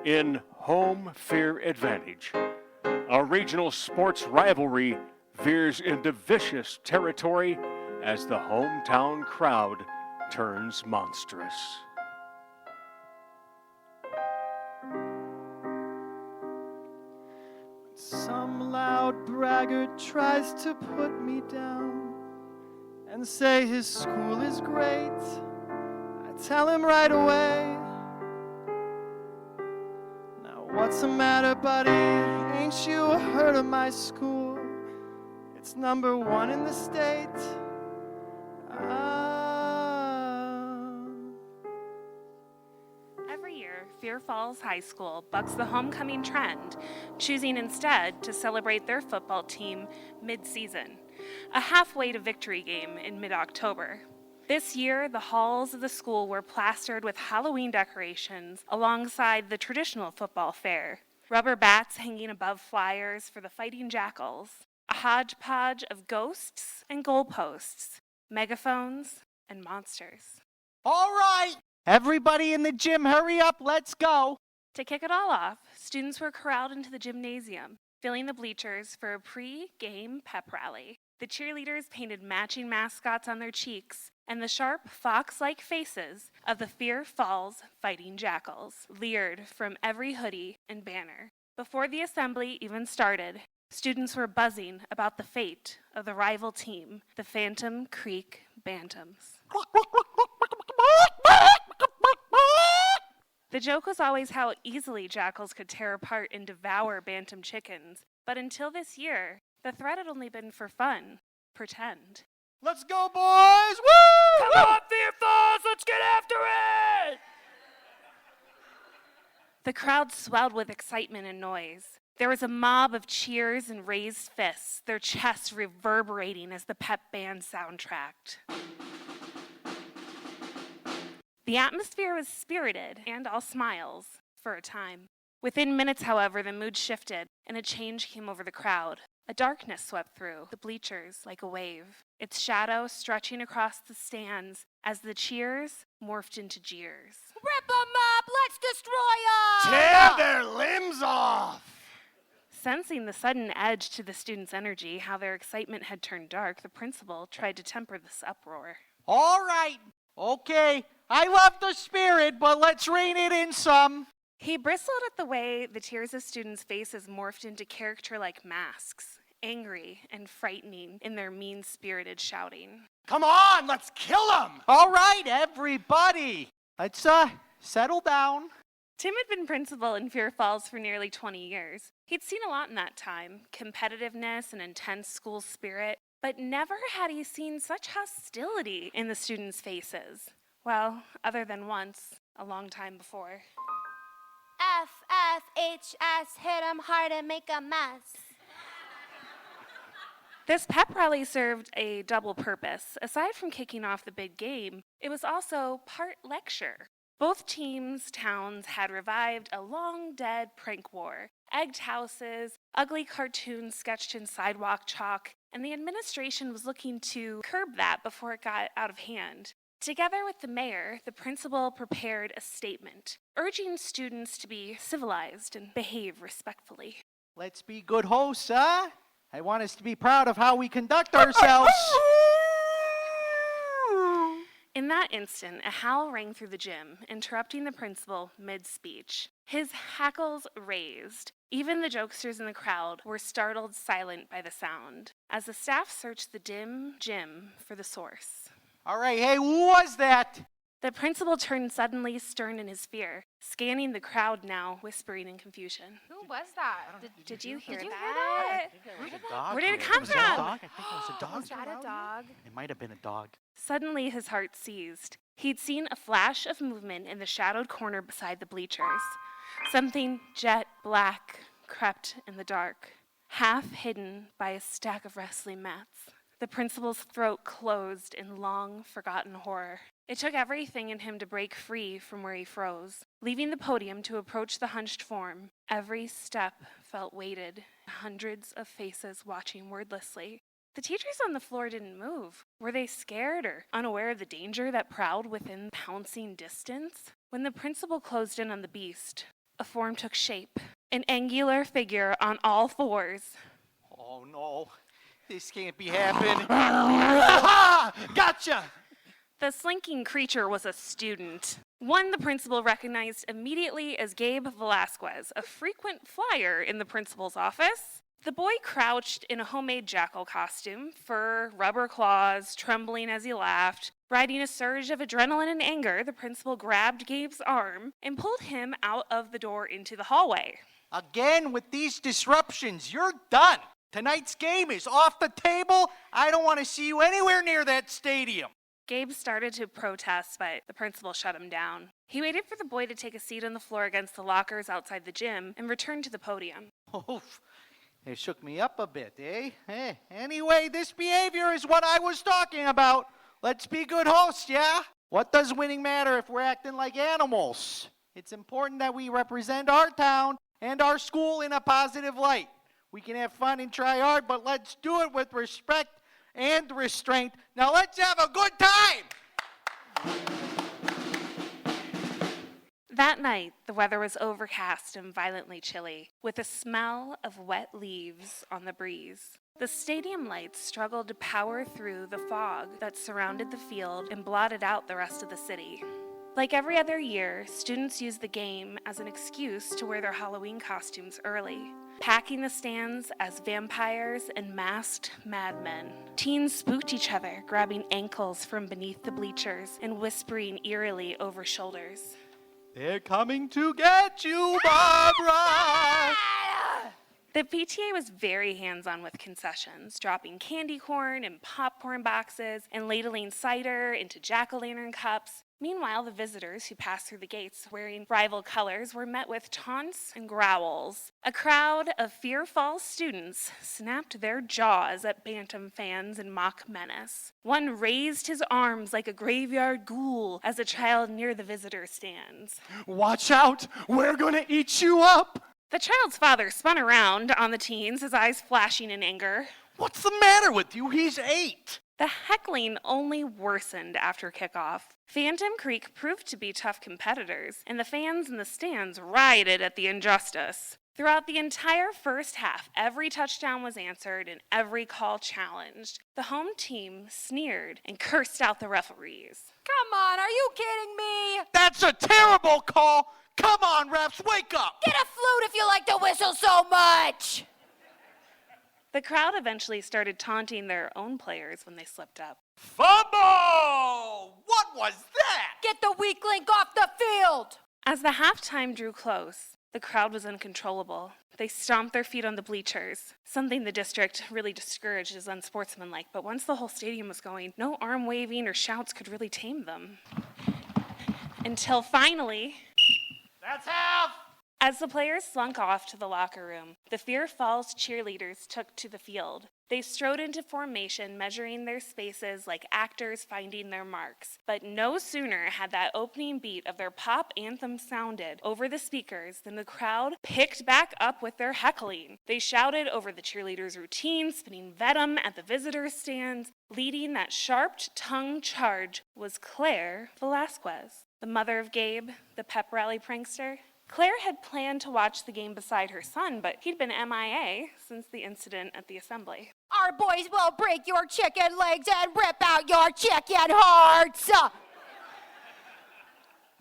in home fair advantage. A regional sports rivalry veers into vicious territory as the hometown crowd turns monstrous. Some loud braggart tries to put me down and say his school is great. I tell him right away, now what's the matter, buddy? Ain't you heard of my school? It's #1 in the state. Every year, Fear Falls High School bucks the homecoming trend, choosing instead to celebrate their football team mid-season, a halfway to victory game in mid-October. This year, the halls of the school were plastered with Halloween decorations alongside the traditional football fair. Rubber bats hanging above flyers for the Fighting Jackals, a hodgepodge of ghosts and goalposts, megaphones and monsters. All right, everybody in the gym, hurry up, let's go. To kick it all off, students were corralled into the gymnasium, filling the bleachers for a pre-game pep rally. The cheerleaders painted matching mascots on their cheeks, and the sharp, fox-like faces of the Fear Falls Fighting Jackals leered from every hoodie and banner. Before the assembly even started, students were buzzing about the fate of the rival team, the Phantom Creek Bantams. The joke was always how easily jackals could tear apart and devour bantam chickens, but until this year, the threat had only been for fun, pretend. Let's go, boys! Woo! Come on, Fear Falls, let's get after it! The crowd swelled with excitement and noise. There was a mob of cheers and raised fists, their chests reverberating as the pep band soundtracked. The atmosphere was spirited and all smiles for a time. Within minutes, however, the mood shifted and a change came over the crowd. A darkness swept through the bleachers like a wave, its shadow stretching across the stands as the cheers morphed into jeers. Rip 'em up! Let's destroy 'em! Tear their limbs off! Sensing the sudden edge to the students' energy, how their excitement had turned dark, the principal tried to temper this uproar. All right, okay, I love the spirit, but let's rein it in some. He bristled at the way the tears of students' faces morphed into character-like masks, angry and frightening in their mean-spirited shouting. Come on, let's kill them! All right, everybody, let's settle down. Tim had been principal in Fear Falls for nearly 20 years. He'd seen a lot in that time, competitiveness and intense school spirit, but never had he seen such hostility in the students' faces. Well, other than once, a long time before. FFHS, hit 'em hard and make a mess. This pep rally served a double purpose. Aside from kicking off the big game, it was also part lecture. Both towns had revived a long-dead prank war, egged houses, ugly cartoons sketched in sidewalk chalk, and the administration was looking to curb that before it got out of hand. Together with the mayor, the principal prepared a statement, urging students to be civilized and behave respectfully. Let's be good hosts, huh? I want us to be proud of how we conduct ourselves. In that instant, a howl rang through the gym, interrupting the principal mid-speech. His hackles raised. Even the jokesters in the crowd were startled silent by the sound, as the staff searched the dim gym for the source. All right, hey, who was that? The principal turned suddenly stern in his fear, scanning the crowd now, whispering in confusion. Who was that? Did you hear Did you that? hear Where did it come Was from? it a dog? I think it was a dog. Was that a dog? It might have been a dog. Suddenly his heart seized. He'd seen a flash of movement in the shadowed corner beside the bleachers. Something jet black crept in the dark, half hidden by a stack of wrestling mats. The principal's throat closed in long, forgotten horror. It took everything in him to break free from where he froze, leaving the podium to approach the hunched form. Every step felt weighted, hundreds of faces watching wordlessly. The teachers on the floor didn't move. Were they scared or unaware of the danger that prowled within pouncing distance? When the principal closed in on the beast, A form took shape, an angular figure on all fours. Oh, no. This can't be happening. Gotcha! The slinking creature was a student, one the principal recognized immediately as Gabe Velasquez, a frequent flyer in the principal's office. The boy crouched in a homemade jackal costume, fur, rubber claws, trembling as he laughed. Riding a surge of adrenaline and anger, the principal grabbed Gabe's arm and pulled him out of the door into the hallway. Again, with these disruptions, you're done. Tonight's game is off the table. I don't want to see you anywhere near that stadium. Gabe started to protest, but the principal shut him down. He waited for the boy to take a seat on the floor against the lockers outside the gym and returned to the podium. Oh, it shook me up a bit, eh? Anyway, this behavior is what I was talking about. Let's be good hosts, yeah? What does winning matter if we're acting like animals? It's important that we represent our town and our school in a positive light. We can have fun and try hard, but let's do it with respect and restraint. Now let's have a good time! That night, the weather was overcast and violently chilly, with a smell of wet leaves on the breeze. The stadium lights struggled to power through the fog that surrounded the field and blotted out the rest of the city. Like every other year, students used the game as an excuse to wear their Halloween costumes early, packing the stands as vampires and masked madmen. Teens spooked each other, grabbing ankles from beneath the bleachers and whispering eerily over shoulders. They're coming to get you, Barbara! The PTA was very hands-on with concessions, dropping candy corn and popcorn boxes and ladling cider into jack-o'-lantern cups. Meanwhile, the visitors who passed through the gates wearing rival colors were met with taunts and growls. A crowd of Fear Falls students snapped their jaws at Bantam fans in mock menace. One raised his arms like a graveyard ghoul as a child near the visitor stands. Watch out! We're gonna eat you up! The child's father spun around on the teens, his eyes flashing in anger. What's the matter with you? He's 8. The heckling only worsened after kickoff. Phantom Creek proved to be tough competitors, and the fans in the stands rioted at the injustice. Throughout the entire first half, every touchdown was answered and every call challenged. The home team sneered and cursed out the referees. Come on, are you kidding me? That's a terrible call! Come on, refs, wake up! Get a flute if you like to whistle so much! The crowd eventually started taunting their own players when they slipped up. Fumble! What was that? Get the weak link off the field! As the halftime drew close, the crowd was uncontrollable. They stomped their feet on the bleachers, something the district really discouraged as unsportsmanlike, but once the whole stadium was going, no arm waving or shouts could really tame them. Until finally... That's half! As the players slunk off to the locker room, the Fear Falls cheerleaders took to the field. They strode into formation, measuring their spaces like actors finding their marks. But no sooner had that opening beat of their pop anthem sounded over the speakers than the crowd picked back up with their heckling. They shouted over the cheerleaders' routine, spitting venom at the visitors' stands. Leading that sharp-tongued charge was Claire Velasquez, the mother of Gabe, the pep rally prankster. Claire had planned to watch the game beside her son, but he'd been MIA since the incident at the assembly. Our boys will break your chicken legs and rip out your chicken hearts!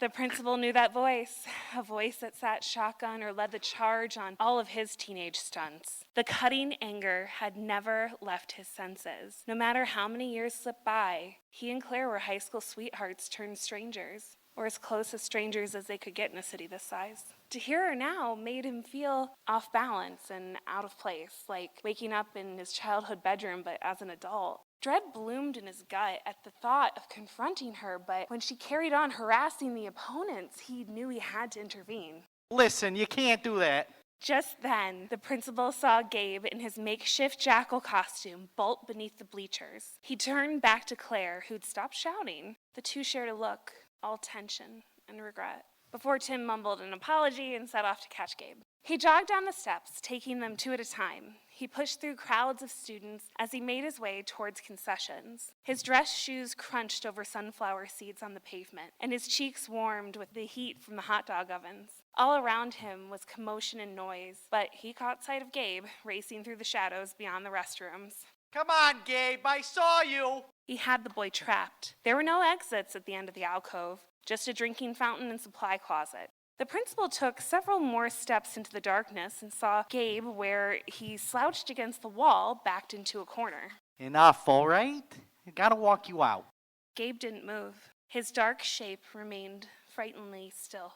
The principal knew that voice, a voice that sat shotgun or led the charge on all of his teenage stunts. The cutting anger had never left his senses. No matter how many years slipped by, he and Claire were high school sweethearts turned strangers, or as close as strangers as they could get in a city this size. To hear her now made him feel off balance and out of place, like waking up in his childhood bedroom but as an adult. Dread bloomed in his gut at the thought of confronting her, but when she carried on harassing the opponents, he knew he had to intervene. Listen, you can't do that. Just then, the principal saw Gabe in his makeshift jackal costume bolt beneath the bleachers. He turned back to Claire, who'd stopped shouting. The two shared a look, all tension and regret, before Tim mumbled an apology and set off to catch Gabe. He jogged down the steps, taking them two at a time. He pushed through crowds of students as he made his way towards concessions. His dress shoes crunched over sunflower seeds on the pavement, and his cheeks warmed with the heat from the hot dog ovens. All around him was commotion and noise, but he caught sight of Gabe racing through the shadows beyond the restrooms. Come on, Gabe, I saw you. He had the boy trapped. There were no exits at the end of the alcove, just a drinking fountain and supply closet. The principal took several more steps into the darkness and saw Gabe where he slouched against the wall, backed into a corner. Enough, all right? I gotta walk you out. Gabe didn't move. His dark shape remained frighteningly still.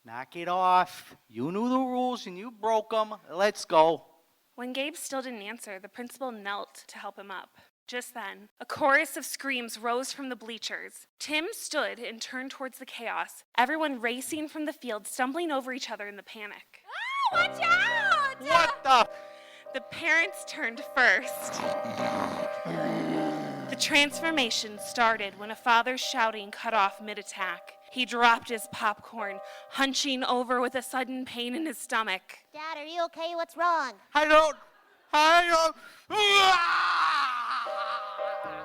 Knock it off. You knew the rules and you broke them. Let's go. When Gabe still didn't answer, the principal knelt to help him up. Just then, a chorus of screams rose from the bleachers. Tim stood and turned towards the chaos, everyone racing from the field, stumbling over each other in the panic. Ah, watch out! What the? The parents turned first. The transformation started when a father's shouting cut off mid-attack. He dropped his popcorn, hunching over with a sudden pain in his stomach. Dad, are you okay? What's wrong? I don't.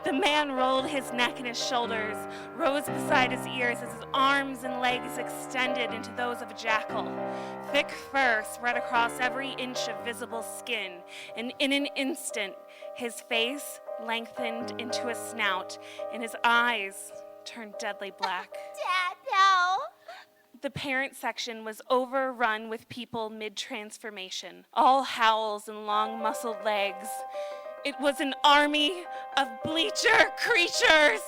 The man rolled his neck and his shoulders, rose beside his ears as his arms and legs extended into those of a jackal. Thick fur spread across every inch of visible skin, and in an instant, his face lengthened into a snout, and his eyes turned deadly black. Dad, no! The parent section was overrun with people mid-transformation, all howls and long muscled legs. It was an army of bleacher creatures.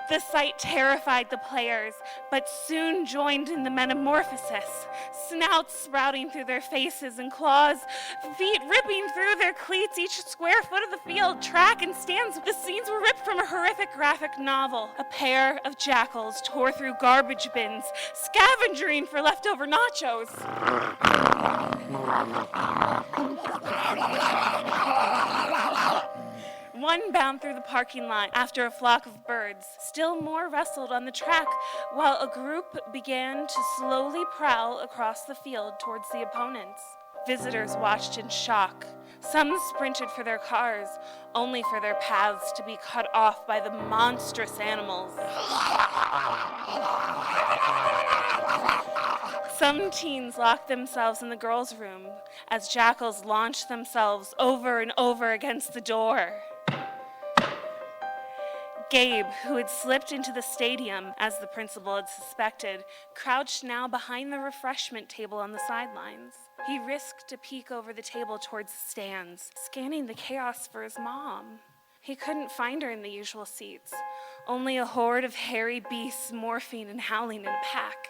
The sight terrified the players, but soon joined in the metamorphosis, snouts sprouting through their faces and claws, feet ripping through their cleats each square foot of the field, track and stands. The scenes were ripped from a horrific graphic novel. A pair of jackals tore through garbage bins, scavenging for leftover nachos. One bounded through the parking lot after a flock of birds. Still more wrestled on the track, while a group began to slowly prowl across the field towards the opponents. Visitors watched in shock. Some sprinted for their cars, only for their paths to be cut off by the monstrous animals. Some teens locked themselves in the girls' room as jackals launched themselves over and over against the door. Gabe, who had slipped into the stadium, as the principal had suspected, crouched now behind the refreshment table on the sidelines. He risked a peek over the table towards the stands, scanning the chaos for his mom. He couldn't find her in the usual seats, only a horde of hairy beasts morphing and howling in a pack.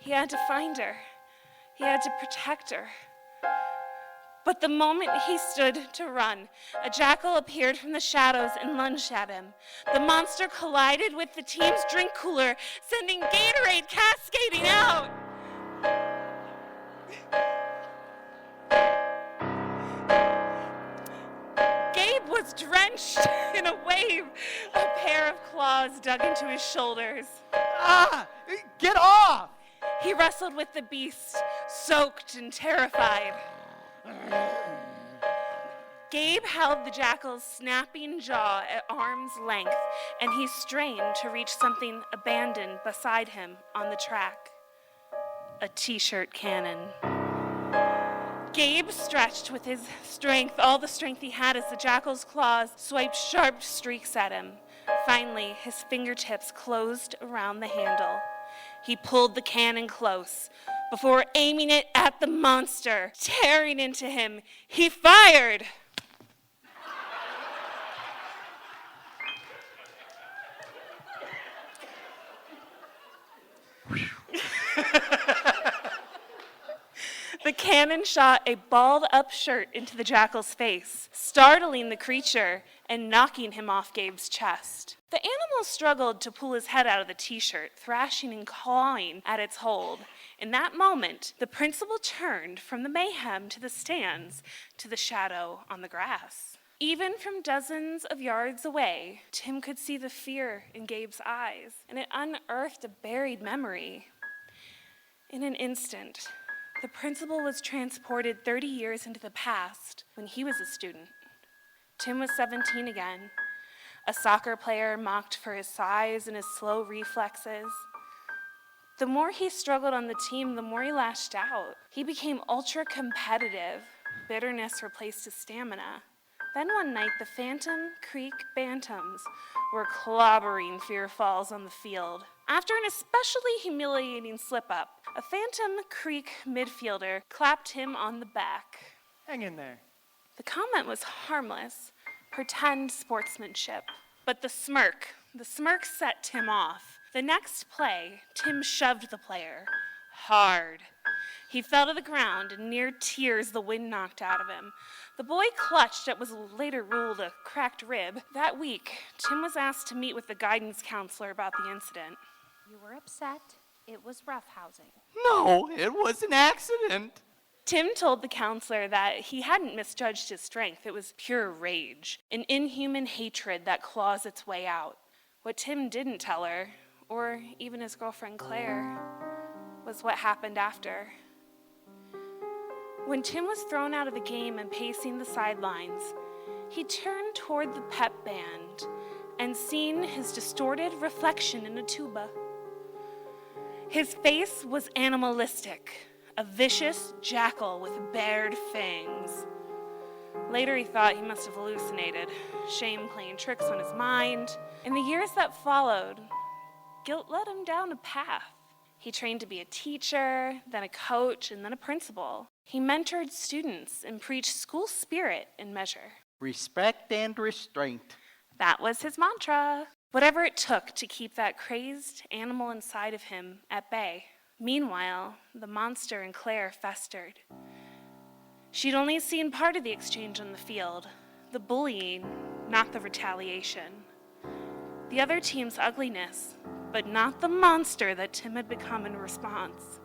He had to find her. He had to protect her. But the moment he stood to run, a jackal appeared from the shadows and lunged at him. The monster collided with the team's drink cooler, sending Gatorade cascading out. Gabe was drenched in a wave. A pair of claws dug into his shoulders. Ah! Get off! He wrestled with the beast, soaked and terrified. Gabe held the jackal's snapping jaw at arm's length, and he strained to reach something abandoned beside him on the track. A t-shirt cannon. Gabe stretched with his strength, all the strength he had, as the jackal's claws swiped sharp streaks at him. Finally, his fingertips closed around the handle. He pulled the cannon close. Before aiming it at the monster, tearing into him, he fired. The cannon shot a balled-up shirt into the jackal's face, startling the creature and knocking him off Gabe's chest. The animal struggled to pull his head out of the t-shirt, thrashing and clawing at its hold. In that moment, the principal turned from the mayhem to the stands, to the shadow on the grass. Even from dozens of yards away, Tim could see the fear in Gabe's eyes, and it unearthed a buried memory. In an instant, the principal was transported 30 years into the past when he was a student. Tim was 17 again, a soccer player mocked for his size and his slow reflexes. The more he struggled on the team, the more he lashed out. He became ultra competitive. Bitterness replaced his stamina. Then one night, the Phantom Creek Bantams were clobbering Fear Falls on the field. After an especially humiliating slip-up, a Phantom Creek midfielder clapped him on the back. Hang in there. The comment was harmless, pretend sportsmanship. But the smirk set Tim off. The next play, Tim shoved the player hard. He fell to the ground, and near tears the wind knocked out of him. The boy clutched at what was later ruled a cracked rib. That week, Tim was asked to meet with the guidance counselor about the incident. You were upset. It was roughhousing. No, it was an accident. Tim told the counselor that he hadn't misjudged his strength. It was pure rage, an inhuman hatred that claws its way out. What Tim didn't tell her, or even his girlfriend Claire, was what happened after. When Tim was thrown out of the game and pacing the sidelines, he turned toward the pep band and seen his distorted reflection in a tuba. His face was animalistic, a vicious jackal with bared fangs. Later he thought he must have hallucinated, shame playing tricks on his mind. In the years that followed, guilt led him down a path. He trained to be a teacher, then a coach, and then a principal. He mentored students and preached school spirit in measure. Respect and restraint. That was his mantra. Whatever it took to keep that crazed animal inside of him at bay. Meanwhile, the monster in Claire festered. She'd only seen part of the exchange on the field, the bullying, not the retaliation. The other team's ugliness, but not the monster that Tim had become in response.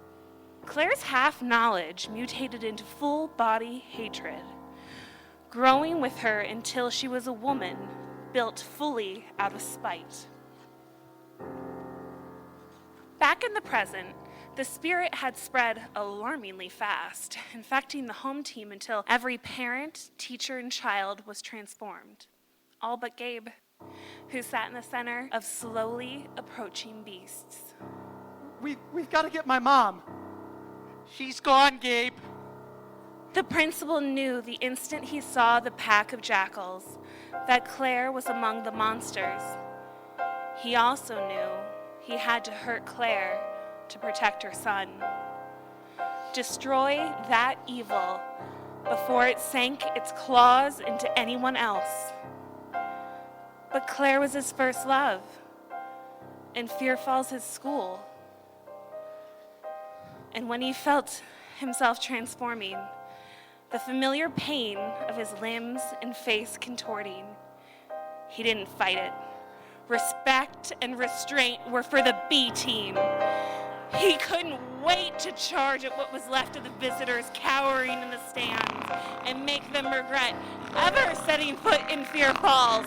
Claire's half-knowledge mutated into full-body hatred, growing with her until she was a woman built fully out of spite. Back in the present, the spirit had spread alarmingly fast, infecting the home team until every parent, teacher, and child was transformed. All but Gabe, who sat in the center of slowly approaching beasts. We've got to get my mom. She's gone, Gabe. The principal knew the instant he saw the pack of jackals that Claire was among the monsters. He also knew he had to hurt Claire to protect her son. Destroy that evil before it sank its claws into anyone else. But Claire was his first love, and Fear Falls his school. And when he felt himself transforming, the familiar pain of his limbs and face contorting, he didn't fight it. Respect and restraint were for the B team. He couldn't wait to charge at what was left of the visitors cowering in the stands and make them regret ever setting foot in Fear Falls.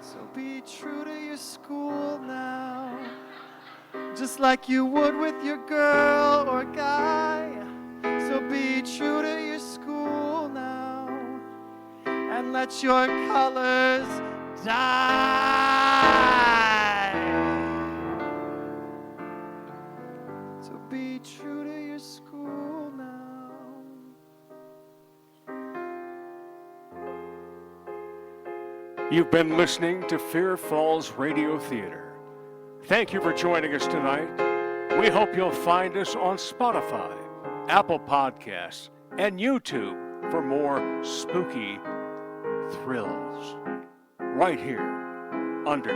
So be true to your school now, just like you would with your girl or guy. So be true to your school now, and let your colors die. So be true to your school now. You've been listening to Fear Falls Radio Theater. Thank you for joining us tonight. We hope you'll find us on Spotify, Apple Podcasts, and YouTube for more spooky thrills. Right here under